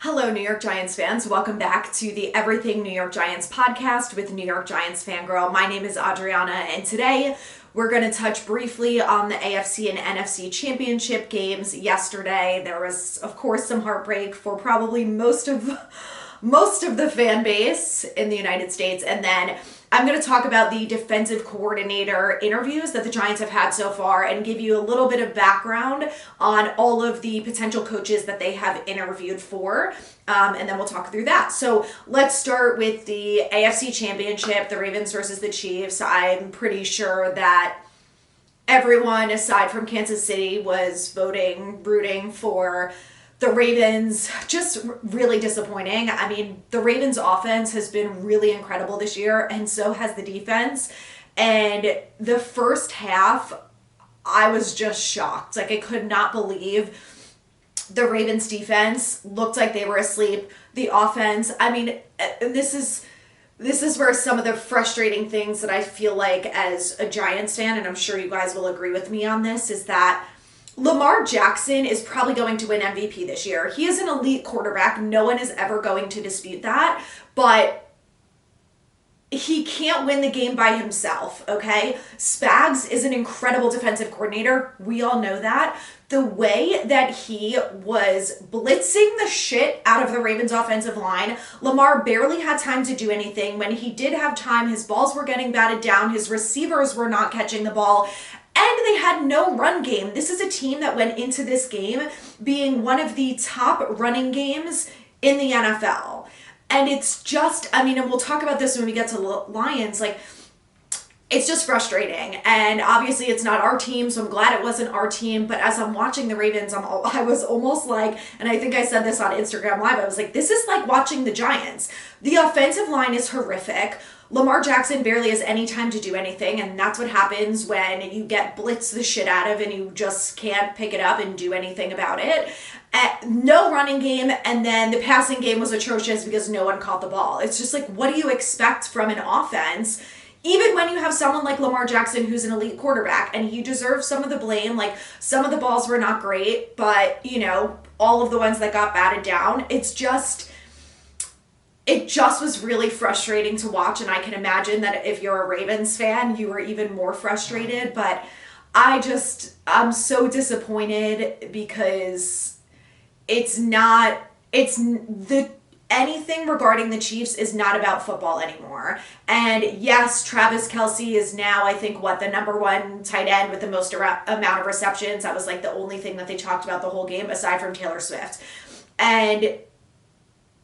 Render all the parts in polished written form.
Hello, New York Giants fans. Welcome back to the Everything New York Giants podcast with New York Giants fangirl. My name is Adrianna, and today we're going to touch briefly on the AFC and NFC championship games yesterday. There was, of course, some heartbreak for probably most of the fan base in the United States, and then I'm going to talk about the defensive coordinator interviews that the Giants have had so far and give you a little bit of background on all of the potential coaches that they have interviewed for, and then we'll talk through that. So let's start with the AFC Championship, the Ravens versus the Chiefs. I'm pretty sure that everyone, aside from Kansas City, was rooting for the Ravens. Just really disappointing. I mean, the Ravens offense has been really incredible this year, and so has the defense. And the first half, I was just shocked. Like, I could not believe the Ravens defense looked like they were asleep. The offense, I mean, this is where some of the frustrating things that I feel like as a Giants fan, and I'm sure you guys will agree with me on this, is that Lamar Jackson is probably going to win MVP this year. He is an elite quarterback. No one is ever going to dispute that. But he can't win the game by himself, okay? Spags is an incredible defensive coordinator. We all know that. The way that he was blitzing the shit out of the Ravens offensive line, Lamar barely had time to do anything. When he did have time, his balls were getting batted down. His receivers were not catching the ball. And they had no run game. This is a team that went into this game being one of the top running games in the NFL. And it's just, I mean, and we'll talk about this when we get to Lions, like, it's just frustrating. And obviously it's not our team, so I'm glad it wasn't our team. But as I'm watching the Ravens, I was almost like, and I think I said this on Instagram Live, I was like, this is like watching the Giants. The offensive line is horrific. Lamar Jackson barely has any time to do anything, and that's what happens when you get blitzed the shit out of and you just can't pick it up and do anything about it. No running game, and then the passing game was atrocious because no one caught the ball. It's just like, what do you expect from an offense? Even when you have someone like Lamar Jackson, who's an elite quarterback, and he deserves some of the blame. Like, some of the balls were not great, but, you know, all of the ones that got batted down, it just was really frustrating to watch. And I can imagine that if you're a Ravens fan, you were even more frustrated. But I'm so disappointed because anything regarding the Chiefs is not about football anymore. And yes, Travis Kelce is now, I think, the number one tight end with the most amount of receptions. That was like the only thing that they talked about the whole game, aside from Taylor Swift. And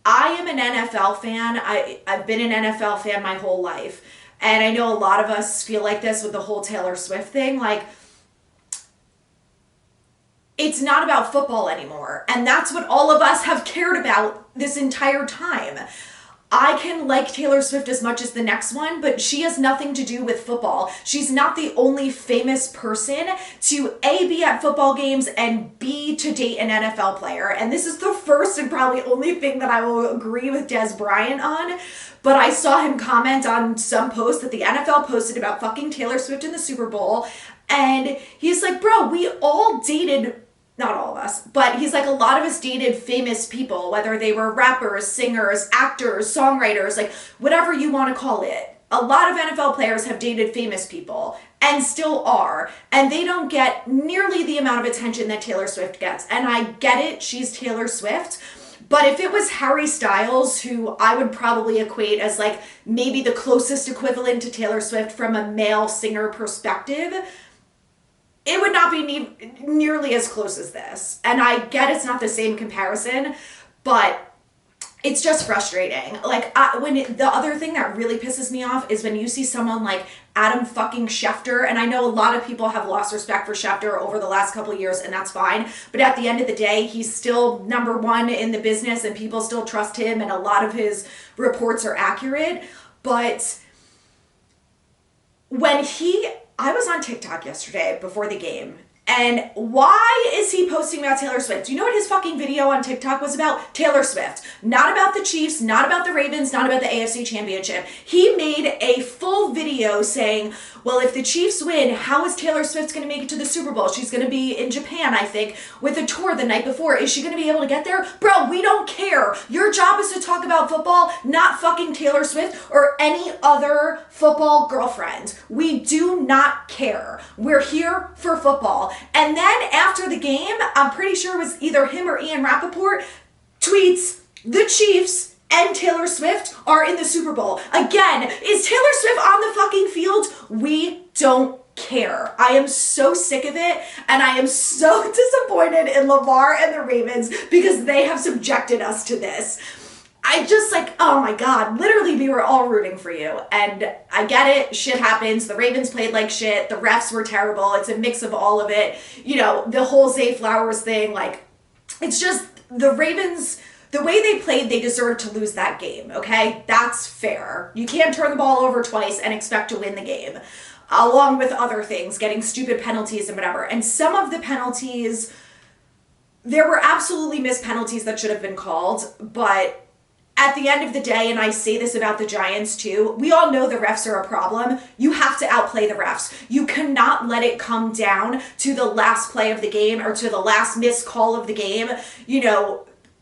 I am an NFL fan. I've been an NFL fan my whole life. And I know a lot of us feel like this with the whole Taylor Swift thing. Like, it's not about football anymore. And that's what all of us have cared about this entire time. I can like Taylor Swift as much as the next one, but she has nothing to do with football. She's not the only famous person to A, be at football games, and B, to date an NFL player. And this is the first and probably only thing that I will agree with Des Bryant on. But I saw him comment on some post that the NFL posted about fucking Taylor Swift in the Super Bowl. And he's like, bro, we all dated, not all of us, but he's like, a lot of us dated famous people, whether they were rappers, singers, actors, songwriters, like whatever you want to call it. A lot of NFL players have dated famous people and still are, and they don't get nearly the amount of attention that Taylor Swift gets. And I get it, she's Taylor Swift, but if it was Harry Styles, who I would probably equate as like maybe the closest equivalent to Taylor Swift from a male singer perspective, it would not be nearly as close as this. And I get it's not the same comparison, but it's just frustrating. Like, the other thing that really pisses me off is when you see someone like Adam fucking Schefter, and I know a lot of people have lost respect for Schefter over the last couple of years, and that's fine, but at the end of the day, he's still number one in the business, and people still trust him, and a lot of his reports are accurate. But when I was on TikTok yesterday before the game, And why is he posting about Taylor Swift? Do you know what his fucking video on TikTok was about? Taylor Swift. Not about the Chiefs, not about the Ravens, not about the AFC Championship. He made a full video saying, well, if the Chiefs win, how is Taylor Swift going to make it to the Super Bowl? She's going to be in Japan, I think, with a tour the night before. Is she going to be able to get there? Bro, we don't care. Your job is to talk about football, not fucking Taylor Swift or any other football girlfriend. We do not care. We're here for football. And then after the game, I'm pretty sure it was either him or Ian Rappaport, tweets, the Chiefs and Taylor Swift are in the Super Bowl. Again, is Taylor Swift on the fucking field? We don't care. I am so sick of it, and I am so disappointed in LeVar and the Ravens because they have subjected us to this. I just oh my God, literally we were all rooting for you. And I get it, shit happens. The Ravens played like shit. The refs were terrible. It's a mix of all of it. You know, the whole Zay Flowers thing, it's just the Ravens, the way they played, they deserved to lose that game, okay? That's fair. You can't turn the ball over twice and expect to win the game, along with other things, getting stupid penalties and whatever. And some of the penalties, there were absolutely missed penalties that should have been called, but at the end of the day, and I say this about the Giants too, we all know the refs are a problem. You have to outplay the refs. You cannot let it come down to the last play of the game or to the last missed call of the game,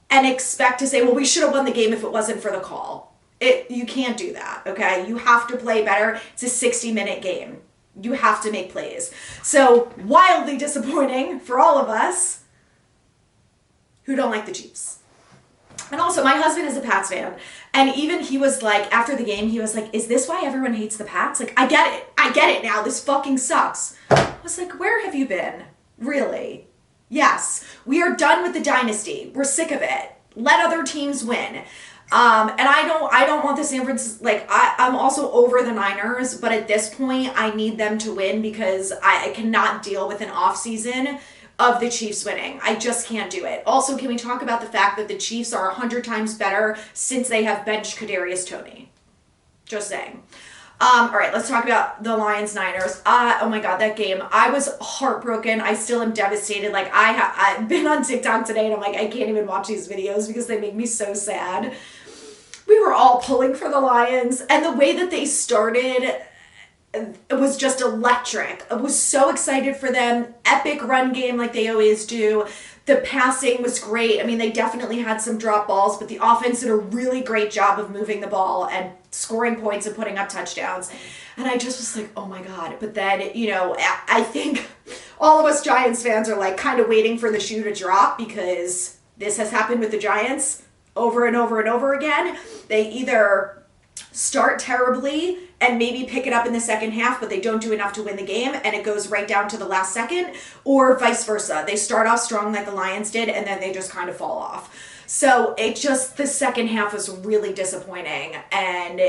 and expect to say, well, we should have won the game if it wasn't for the call. You can't do that, okay? You have to play better. It's a 60-minute game. You have to make plays. So wildly disappointing for all of us who don't like the Chiefs. And also, my husband is a Pats fan, and even he was after the game, he was like, is this why everyone hates the Pats? I get it now, this fucking sucks. I was like, where have you been? Really? Yes, we are done with the dynasty. We're sick of it. Let other teams win. And I don't want the San Francisco, I'm also over the Niners, but at this point, I need them to win because I cannot deal with an off season of the Chiefs winning. I just can't do it. Also, can we talk about the fact that the Chiefs are 100 times better since they have benched Kadarius Toney? Just saying. All right, let's talk about the Lions-Niners. Oh my God, that game. I was heartbroken. I still am devastated. I've been on TikTok today and I'm I can't even watch these videos because they make me so sad. We were all pulling for the Lions, and the way that they started, it was just electric. I was so excited for them. Epic run game like they always do. The passing was great. I mean, they definitely had some drop balls, but the offense did a really great job of moving the ball and scoring points and putting up touchdowns. And I just was oh my God. But then, I think all of us Giants fans are kind of waiting for the shoe to drop because this has happened with the Giants over and over and over again. They either start terribly and maybe pick it up in the second half, but they don't do enough to win the game and it goes right down to the last second, or vice versa. They start off strong like the Lions did and then they just kind of fall off. So the second half was really disappointing. And,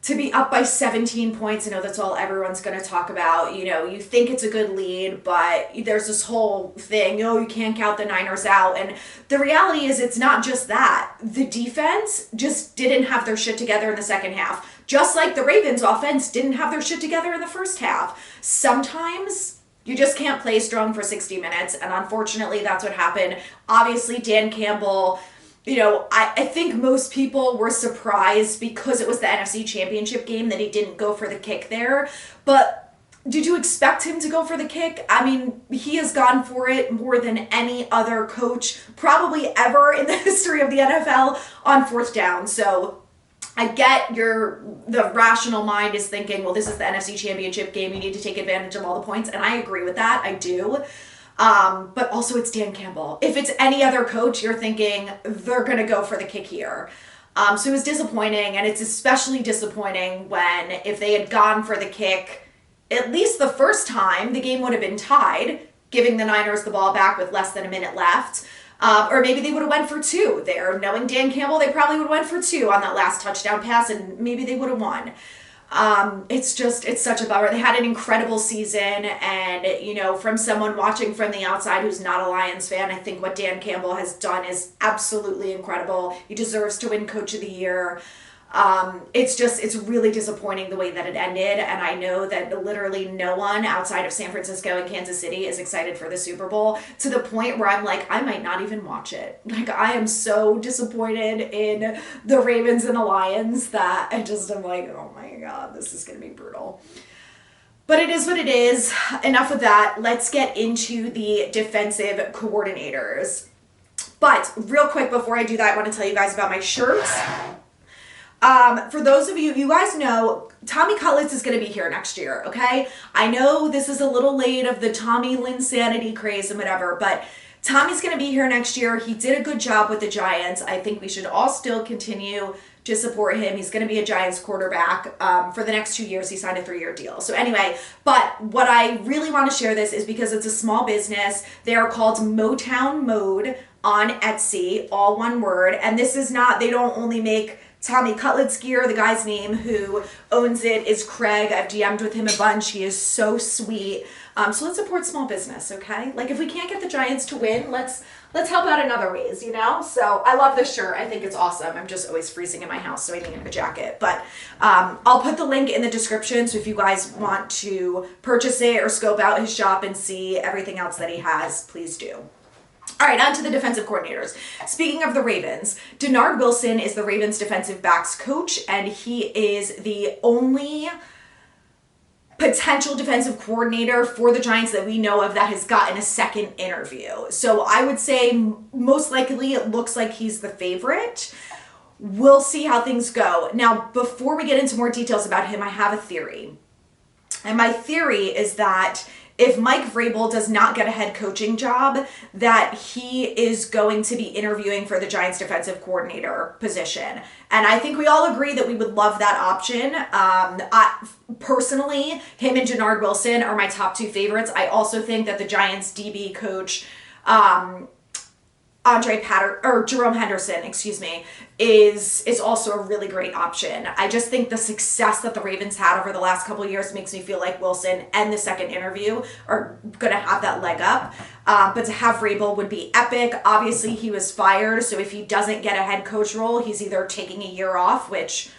to be up by 17 points, I know that's all everyone's going to talk about. You think it's a good lead, but there's this whole thing, you can't count the Niners out. And the reality is it's not just that. The defense just didn't have their shit together in the second half. Just like the Ravens offense didn't have their shit together in the first half. Sometimes you just can't play strong for 60 minutes. And unfortunately, that's what happened. Obviously, Dan Campbell, I think most people were surprised because it was the NFC Championship game that he didn't go for the kick there. But did you expect him to go for the kick? I mean, he has gone for it more than any other coach probably ever in the history of the NFL on fourth down. So I get the rational mind is thinking, well, this is the NFC Championship game. You need to take advantage of all the points. And I agree with that. I do. But also it's Dan Campbell. If it's any other coach, you're thinking they're going to go for the kick here. So it was disappointing, and it's especially disappointing when if they had gone for the kick, at least the first time, the game would have been tied, giving the Niners the ball back with less than a minute left. Or maybe they would have went for two there. Knowing Dan Campbell, they probably would have went for two on that last touchdown pass, and maybe they would have won. It's such a bummer. They had an incredible season, and, from someone watching from the outside who's not a Lions fan, I think what Dan Campbell has done is absolutely incredible. He deserves to win Coach of the Year. It's really disappointing the way that it ended. And I know that literally no one outside of San Francisco and Kansas City is excited for the Super Bowl, to the point where I'm like, I might not even watch it. Like, I am so disappointed in the Ravens and the Lions that I'm like, oh my God, this is going to be brutal. But it is what it is. Enough of that. Let's get into the defensive coordinators. But real quick, before I do that, I want to tell you guys about my shirts. For those of you guys know, Tommy Cutlets is going to be here next year, okay? I know this is a little late of the Tommy Linsanity craze and whatever, but Tommy's going to be here next year. He did a good job with the Giants. I think we should all still continue to support him. He's going to be a Giants quarterback for the next 2 years. He signed a 3-year deal. So anyway, but what I really want to share this is because it's a small business. They are called Motown Mode on Etsy, all one word. And this is not, they don't only make Tommy Cutlets gear. The guy's name who owns it is Craig. I've DM'd with him a bunch. He is so sweet. So let's support small business, okay? Like, if we can't get the Giants to win, let's help out in other ways, you know? So I love this shirt. I think it's awesome. I'm just always freezing in my house, so I need a jacket. But I'll put the link in the description, so if you guys want to purchase it or scope out his shop and see everything else that he has, please do. All right, on to the defensive coordinators. Speaking of the Ravens, Denard Wilson is the Ravens defensive backs coach, and he is the only potential defensive coordinator for the Giants that we know of that has gotten a second interview. So I would say most likely it looks like he's the favorite. We'll see how things go. Now, before we get into more details about him, I have a theory. And my theory is that if Mike Vrabel does not get a head coaching job, that he is going to be interviewing for the Giants defensive coordinator position. And I think we all agree that we would love that option. Personally, him and Denard Wilson are my top 2 favorites. I also think that the Giants DB coach, Jerome Henderson, is also a really great option. I just think the success that the Ravens had over the last couple of years makes me feel like Wilson and the second interview are going to have that leg up. But to have Vrabel would be epic. Obviously, he was fired, so if he doesn't get a head coach role, he's either taking a year off, which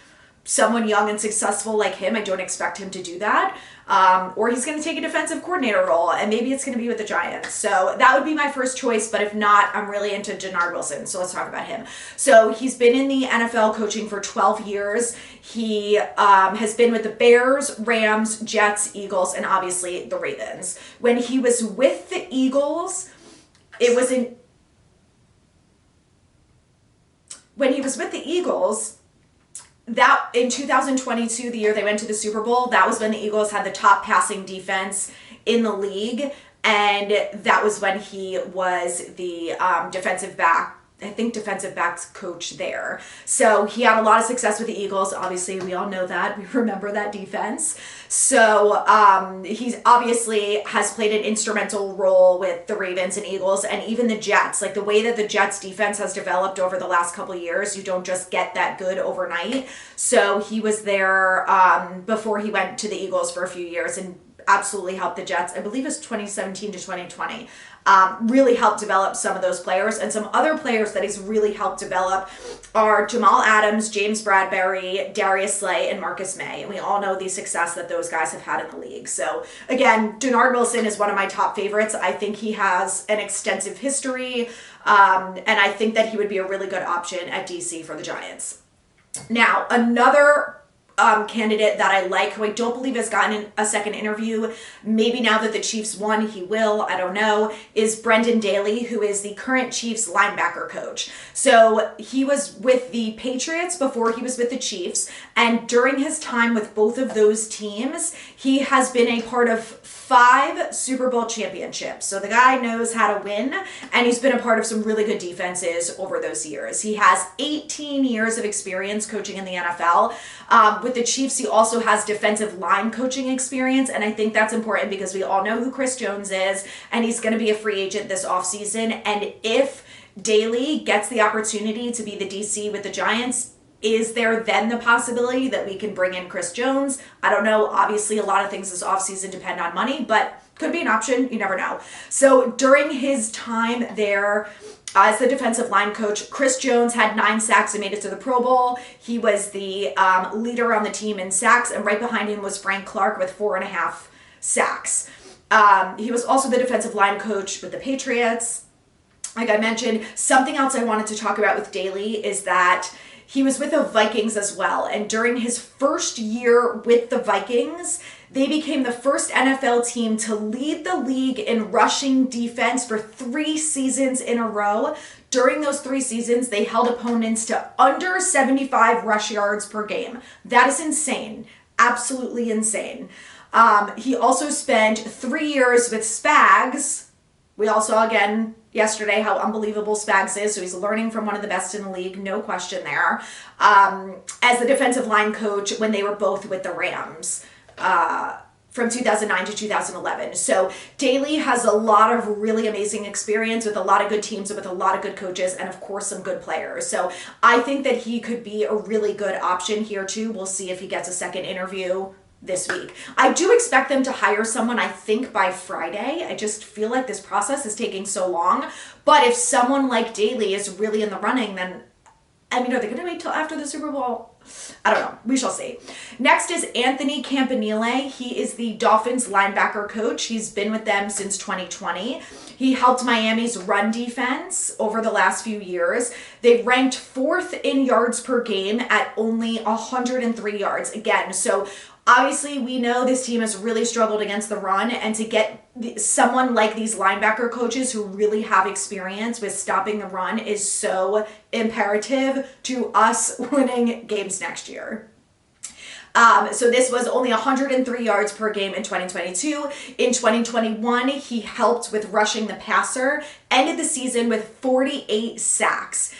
someone young and successful like him, I don't expect him to do that. Or he's going to take a defensive coordinator role, and maybe it's going to be with the Giants. So that would be my first choice, but if not, I'm really into Denard Wilson, so let's talk about him. So he's been in the NFL coaching for 12 years. He has been with the Bears, Rams, Jets, Eagles, and obviously the Ravens. When he was with the Eagles, that in 2022, the year they went to the Super Bowl, that was when the Eagles had the top passing defense in the league. And that was when he was the defensive backs coach there. So he had a lot of success with the Eagles. Obviously, we all know that. We remember that defense. So he's obviously has played an instrumental role with the Ravens and Eagles and even the Jets. Like, the way that the Jets defense has developed over the last couple of years, you don't just get that good overnight. So he was there before he went to the Eagles for a few years and absolutely helped the Jets. I believe it's 2017 to 2020. Really helped develop some of those players. And some other players that he's really helped develop are Jamal Adams, James Bradbury, Darius Slay, and Marcus May. And we all know the success that those guys have had in the league. So again, Denard Wilson is one of my top favorites. I think he has an extensive history, and I think that he would be a really good option at DC for the Giants. Now, another candidate that I like, who I don't believe has gotten a second interview, maybe now that the Chiefs won, he will, I don't know, is Brendan Daly, who is the current Chiefs linebacker coach. So he was with the Patriots before he was with the Chiefs, and during his time with both of those teams, he has been a part of 5 Super Bowl championships. So the guy knows how to win, and he's been a part of some really good defenses over those years. He has 18 years of experience coaching in the NFL. With the Chiefs, he also has defensive line coaching experience, and I think that's important because we all know who Chris Jones is, and he's going to be a free agent this offseason. And if Daly gets the opportunity to be the DC with the Giants, is there then the possibility that we can bring in Chris Jones? I don't know. Obviously, a lot of things this offseason depend on money, but could be an option. You never know. So during his time there, As the defensive line coach, Chris Jones had 9 sacks and made it to the Pro Bowl. He was the leader on the team in sacks, and right behind him was Frank Clark with 4.5 sacks. He was also the defensive line coach with the Patriots. Like I mentioned, something else I wanted to talk about with Daly is that he was with the Vikings as well. And during his first year with the Vikings, they became the first NFL team to lead the league in rushing defense for 3 seasons in a row. During those 3 seasons, they held opponents to under 75 rush yards per game. That is insane. Absolutely insane. He also spent 3 years with Spags. We all saw again yesterday how unbelievable Spags is, so he's learning from one of the best in the league, no question there. As the defensive line coach when they were both with the Rams from 2009 to 2011. So Daly has a lot of really amazing experience with a lot of good teams and with a lot of good coaches and of course some good players. So I think that he could be a really good option here too. We'll see if he gets a second interview this week. I do expect them to hire someone, I think, by Friday. I just feel like this process is taking so long. But if someone like Daly is really in the running, then, I mean, are they going to wait till after the Super Bowl? I don't know. We shall see. Next is Anthony Campanile. He is the Dolphins linebacker coach. He's been with them since 2020. He helped Miami's run defense over the last few years. They ranked 4th in yards per game at only 103 yards. Again, so obviously, we know this team has really struggled against the run, and to get someone like these linebacker coaches who really have experience with stopping the run is so imperative to us winning games next year. So this was only 103 yards per game in 2022. In 2021, he helped with rushing the passer, ended the season with 48 sacks.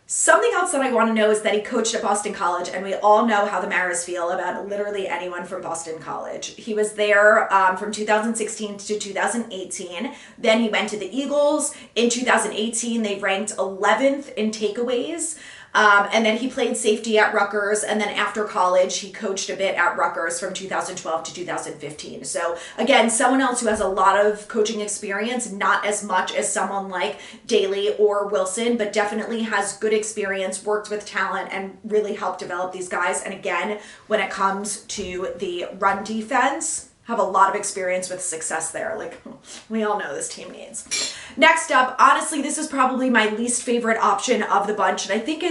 Something else that I want to know is that he coached at Boston College, and we all know how the Maras feel about literally anyone from Boston College. He was there from 2016 to 2018. Then he went to the Eagles. In 2018, they ranked 11th in takeaways. And then he played safety at Rutgers, and then after college, he coached a bit at Rutgers from 2012 to 2015. So again, someone else who has a lot of coaching experience, not as much as someone like Daly or Wilson, but definitely has good experience, worked with talent, and really helped develop these guys. And again, when it comes to the run defense, have a lot of experience with success there. Like we all know this team needs. Next up, honestly, this is probably my least favorite option of the bunch. And I think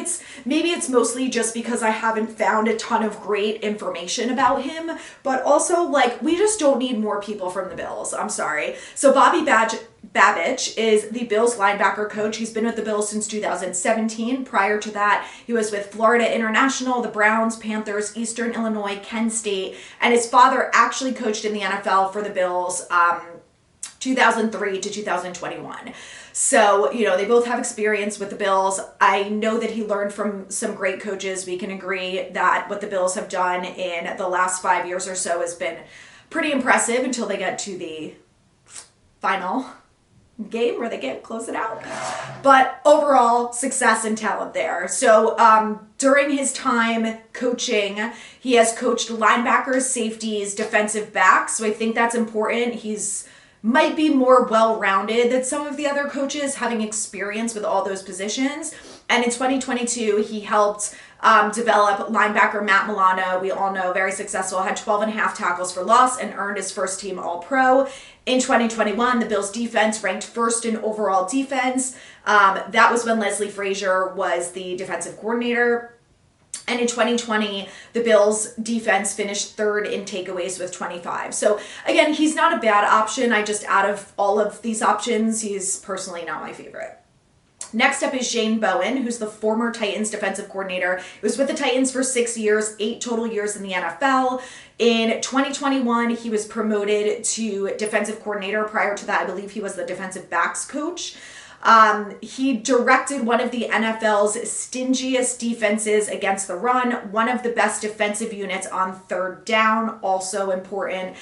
maybe it's mostly just because I haven't found a ton of great information about him, but also like we just don't need more people from the Bills. I'm sorry. So Bobby Babich is the Bills linebacker coach. He's been with the Bills since 2017. Prior to that, he was with Florida International, the Browns, Panthers, Eastern Illinois, Kent State, and his father actually coached in the NFL for the Bills 2003 to 2021. So, you know, they both have experience with the Bills. I know that he learned from some great coaches. We can agree that what the Bills have done in the last 5 years or so has been pretty impressive until they get to the final game where they can't close it out. But overall, success and talent there. So during his time coaching, he has coached linebackers, safeties, defensive backs. So I think that's important. He's might be more well-rounded than some of the other coaches, having experience with all those positions. And in 2022, he helped develop linebacker Matt Milano. We all know, very successful, had 12.5 tackles for loss and earned his first team All-Pro. In 2021, the Bills defense ranked 1st in overall defense. That was when Leslie Frazier was the defensive coordinator. And in 2020, the Bills defense finished 3rd in takeaways with 25. So again, he's not a bad option. Out of all of these options, he's personally not my favorite. Next up is Shane Bowen, who's the former Titans defensive coordinator. He was with the Titans for 6 years, 8 total years in the NFL. In 2021, he was promoted to defensive coordinator. Prior to that, I believe he was the defensive backs coach. He directed one of the NFL's stingiest defenses against the run, one of the best defensive units on 3rd down, also important.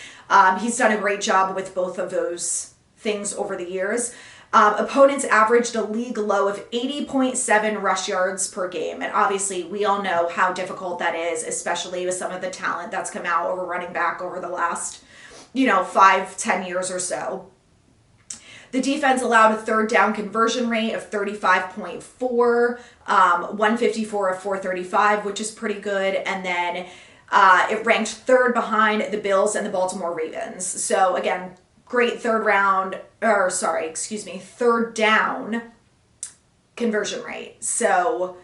He's done a great job with both of those things over the years. Opponents averaged a league low of 80.7 rush yards per game. And obviously, we all know how difficult that is, especially with some of the talent that's come out over running back over the last, 5-10 years or so. The defense allowed a third down conversion rate of 35.4, 154 of 435, which is pretty good. And then it ranked third behind the Bills and the Baltimore Ravens. So again, great third down conversion rate. So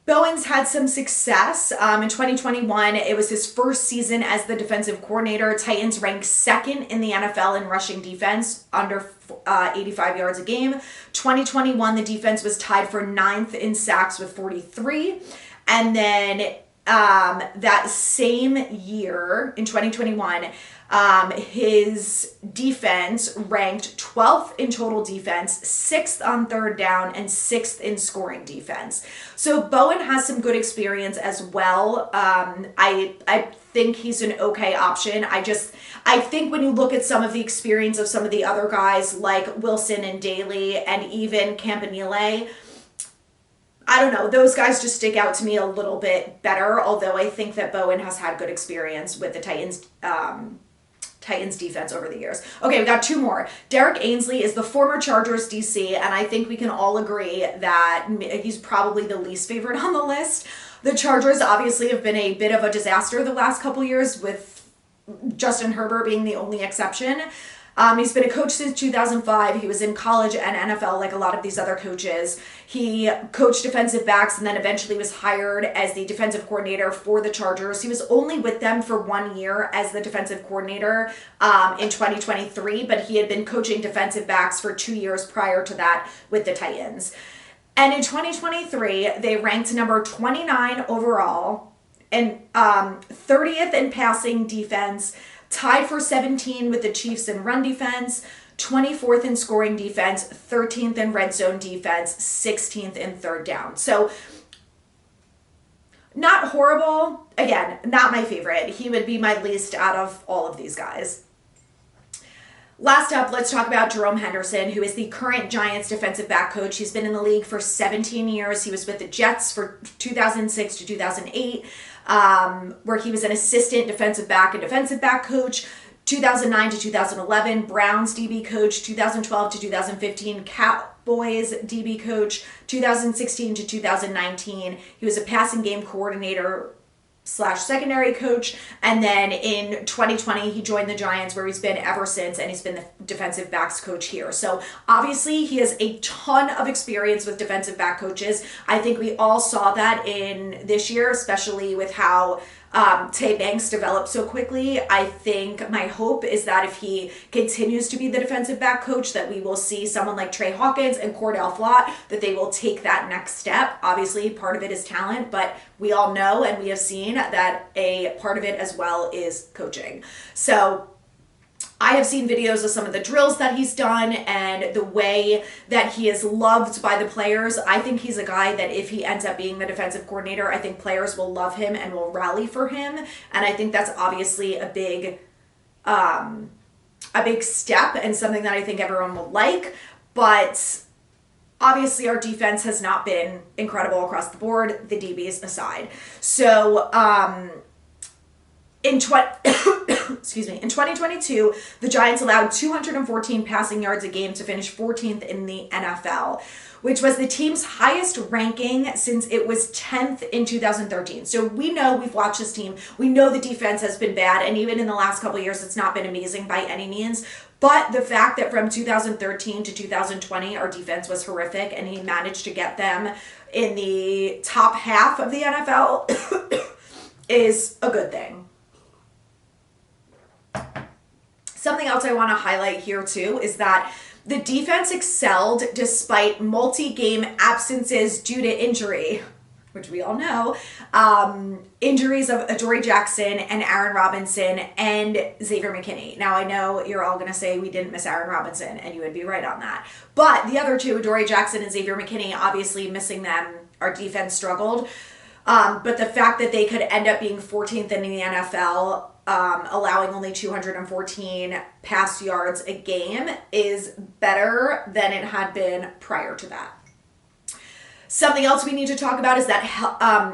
Bowen's had some success. In 2021, it was his first season as the defensive coordinator. Titans ranked second in the NFL in rushing defense, under 85 yards a game. 2021, the defense was tied for 9th in sacks with 43. And then that same year, in 2021, his defense ranked 12th in total defense, 6th on third down, and 6th in scoring defense. So Bowen has some good experience as well. I think he's an okay option. I think when you look at some of the experience of some of the other guys like Wilson and Daly and even Campanile, I don't know, those guys just stick out to me a little bit better, although I think that Bowen has had good experience with the Titans defense over the years. Okay, we got two more. Derek Ainsley is the former Chargers DC, and I think we can all agree that he's probably the least favorite on the list. The Chargers obviously have been a bit of a disaster the last couple years, with Justin Herbert being the only exception. He's been a coach since 2005. He was in college and NFL like a lot of these other coaches. He coached defensive backs and then eventually was hired as the defensive coordinator for the Chargers. He was only with them for 1 year as the defensive coordinator in 2023, but he had been coaching defensive backs for 2 years prior to that with the Titans. And in 2023, they ranked number 29 overall and 30th in passing defense, tied for 17 with the Chiefs in run defense, 24th in scoring defense, 13th in red zone defense, 16th in third down. So not horrible. Again, not my favorite. He would be my least out of all of these guys. Last up, let's talk about Jerome Henderson, who is the current Giants defensive back coach. He's been in the league for 17 years. He was with the Jets for 2006 to 2008. Where he was an assistant defensive back and defensive back coach, 2009 to 2011, Browns DB coach, 2012 to 2015, Cowboys DB coach, 2016 to 2019. He was a passing game coordinator / secondary coach, and then in 2020 he joined the Giants, where he's been ever since, and he's been the defensive backs coach here. So obviously he has a ton of experience with defensive back coaches. I think we all saw that in this year, especially with how Tay Banks developed so quickly. I think my hope is that if he continues to be the defensive back coach, that we will see someone like Trey Hawkins and Cordell Flott, that they will take that next step. Obviously, part of it is talent, but we all know and we have seen that a part of it as well is coaching. So I have seen videos of some of the drills that he's done and the way that he is loved by the players. I think he's a guy that if he ends up being the defensive coordinator, I think players will love him and will rally for him. And I think that's obviously a big step and something that I think everyone will like. But obviously our defense has not been incredible across the board, the DBs aside. So in 2022, the Giants allowed 214 passing yards a game to finish 14th in the NFL, which was the team's highest ranking since it was 10th in 2013. So we know, we've watched this team, we know the defense has been bad, and even in the last couple of years, it's not been amazing by any means. But the fact that from 2013 to 2020, our defense was horrific, and he managed to get them in the top half of the NFL is a good thing. Something else I want to highlight here too is that the defense excelled despite multi-game absences due to injury, which we all know. Injuries of Adoree Jackson and Aaron Robinson and Xavier McKinney. Now I know you're all going to say we didn't miss Aaron Robinson, and you would be right on that. But the other two, Adoree Jackson and Xavier McKinney, obviously missing them, our defense struggled. But the fact that they could end up being 14th in the NFL, allowing only 214 pass yards a game, is better than it had been prior to that. Something else we need to talk about is that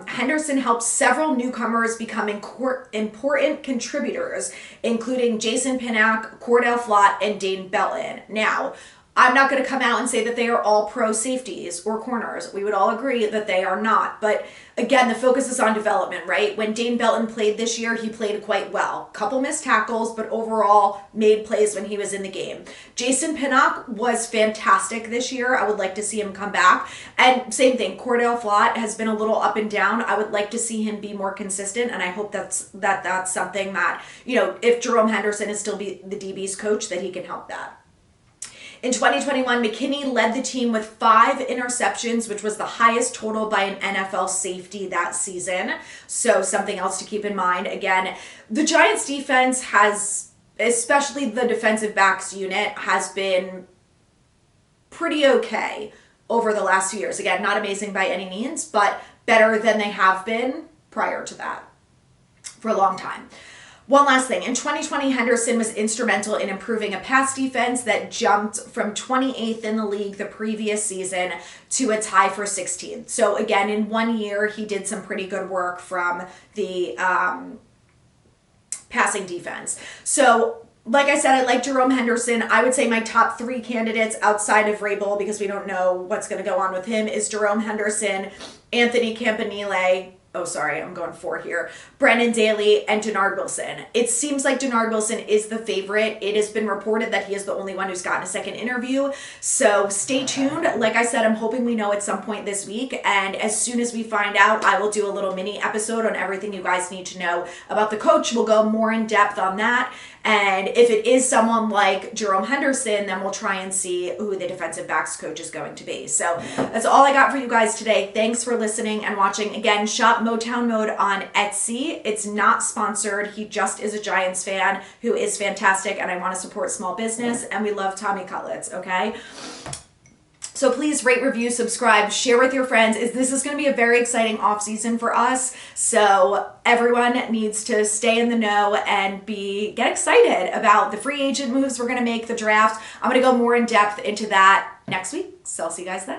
Henderson helped several newcomers become important contributors, including Jason Pinnock, Cordell Flott, and Dane Belton. Now, I'm not going to come out and say that they are all pro safeties or corners. We would all agree that they are not. But again, the focus is on development, right? When Dane Belton played this year, he played quite well. Couple missed tackles, but overall made plays when he was in the game. Jason Pinnock was fantastic this year. I would like to see him come back. And same thing, Cordell Flott has been a little up and down. I would like to see him be more consistent, and I hope that's something that, if Jerome Henderson is still the DB's coach, that he can help that. In 2021, McKinney led the team with 5 interceptions, which was the highest total by an NFL safety that season. So something else to keep in mind. Again, the Giants defense has, especially the defensive backs unit, has been pretty okay over the last few years. Again, not amazing by any means, but better than they have been prior to that for a long time. One last thing. In 2020, Henderson was instrumental in improving a pass defense that jumped from 28th in the league the previous season to a tie for 16th. So again, in 1 year, he did some pretty good work from the passing defense. So like I said, I like Jerome Henderson. I would say my top 3 candidates outside of Vrabel, because we don't know what's going to go on with him, is Jerome Henderson, Anthony Campanile, I'm going 4 here, Brendan Daly, and Denard Wilson. It seems like Denard Wilson is the favorite. It has been reported that he is the only one who's gotten a second interview. So stay tuned. Like I said, I'm hoping we know at some point this week. And as soon as we find out, I will do a little mini episode on everything you guys need to know about the coach. We'll go more in depth on that. And if it is someone like Jerome Henderson, then we'll try and see who the defensive backs coach is going to be. So that's all I got for you guys today. Thanks for listening and watching. Again, shop Motown Mode on Etsy. It's not sponsored. He just is a Giants fan who is fantastic, and I want to support small business, and we love Tommy Cutlets, okay? So please rate, review, subscribe, share with your friends. This is going to be a very exciting off season for us. So everyone needs to stay in the know and get excited about the free agent moves we're going to make, the draft. I'm going to go more in depth into that next week. So I'll see you guys then.